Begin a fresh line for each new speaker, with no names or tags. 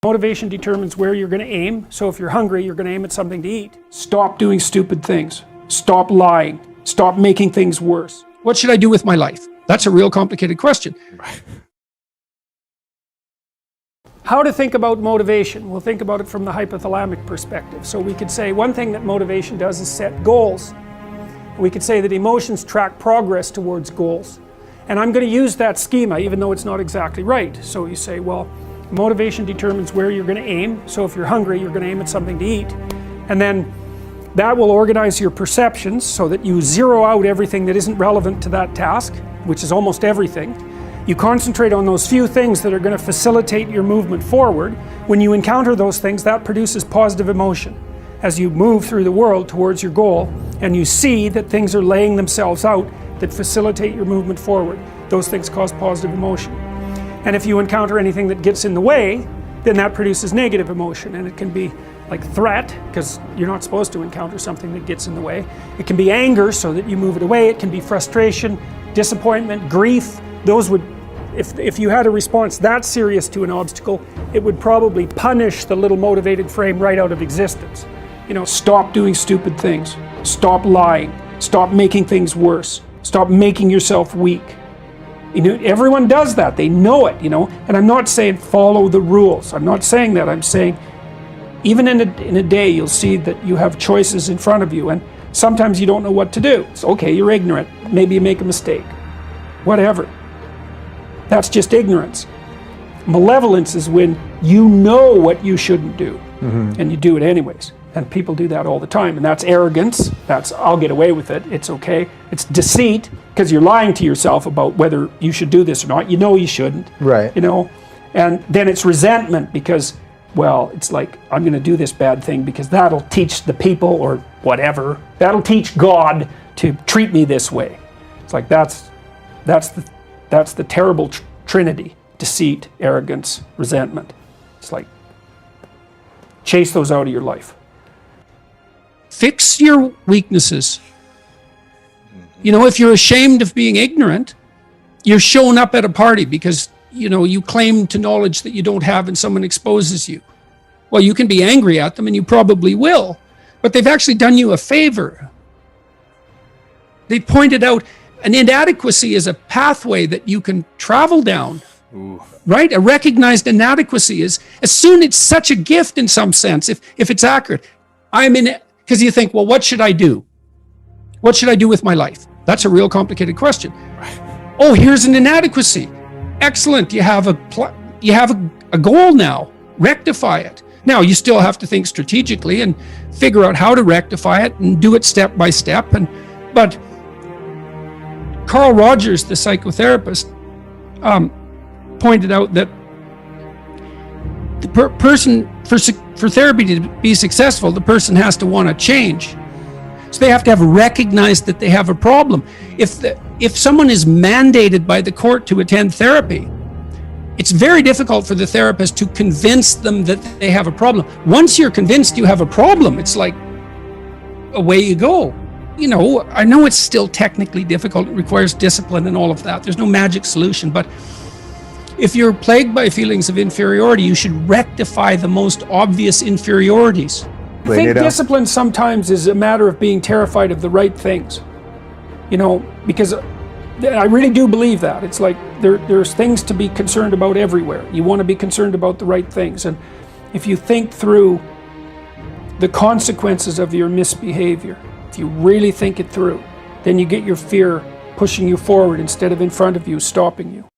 Motivation determines where you're going to aim. So if you're hungry, you're going to aim at something to eat. Stop doing stupid things. Stop lying. Stop making things worse. What should I do with my life? That's a real complicated question. How to think about motivation? We'll think about it from the hypothalamic perspective. So we could say one thing that motivation does is set goals. We could say that emotions track progress towards goals. And I'm going to use that schema even though it's not exactly right. So you say, well, motivation determines where you're going to aim. So if you're hungry, you're going to aim at something to eat. And then that will organize your perceptions so that you zero out everything that isn't relevant to that task, which is almost everything. You concentrate on those few things that are going to facilitate your movement forward. When you encounter those things, that produces positive emotion. As you move through the world towards your goal, and you see that things are laying themselves out that facilitate your movement forward, those things cause positive emotion. And if you encounter anything that gets in the way, then that produces negative emotion. And it can be like threat, because you're not supposed to encounter something that gets in the way. It can be anger, so that you move it away. It can be frustration, disappointment, grief. Those would, if you had a response that serious to an obstacle, it would probably punish the little motivated frame right out of existence. You know, stop doing stupid things. Stop lying. Stop making things worse. Stop making yourself weak. You know, everyone does that. They know it, you know. And I'm not saying follow the rules. I'm not saying that. I'm saying even in a day you'll see that you have choices in front of you, and sometimes you don't know what to do. It's okay, you're ignorant. Maybe you make a mistake. Whatever. That's just ignorance. Malevolence is when you know what you shouldn't do, and you do it anyways. And people do that all the time, and that's arrogance. That's, I'll get away with it, it's okay. It's deceit, because you're lying to yourself about whether you should do this or not. You know you shouldn't,
right?
You know, and then it's resentment, because, well, it's like, I'm going to do this bad thing because that'll teach the people or whatever. That'll teach God to treat me this way. It's like that's the terrible trinity: deceit, arrogance, resentment. It's like, chase those out of your life. Fix your weaknesses. You know, if you're ashamed of being ignorant, you're showing up at a party because, you know, you claim to knowledge that you don't have and someone exposes you. Well, you can be angry at them, and you probably will, but they've actually done you a favor. They pointed out an inadequacy is a pathway that you can travel down. Ooh. Right? A recognized inadequacy is, as soon it's such a gift in some sense, if it's accurate. I'm in it, because you think, well, what should I do? What should I do with my life? That's a real complicated question. Oh, here's an inadequacy. Excellent. You have a goal now. Rectify it. Now, you still have to think strategically and figure out how to rectify it and do it step by step. But Carl Rogers, the psychotherapist, pointed out that the person, for therapy to be successful, the person has to want to change. So they have to have recognized that they have a problem. If someone is mandated by the court to attend therapy, it's very difficult for the therapist to convince them that they have a problem. Once you're convinced you have a problem, it's like, away you go. You know, I know it's still technically difficult. It requires discipline and all of that. There's no magic solution, but if you're plagued by feelings of inferiority, you should rectify the most obvious inferiorities. I think discipline sometimes is a matter of being terrified of the right things. You know, because I really do believe that. It's like there's things to be concerned about everywhere. You want to be concerned about the right things. And if you think through the consequences of your misbehavior, if you really think it through, then you get your fear pushing you forward instead of in front of you, stopping you.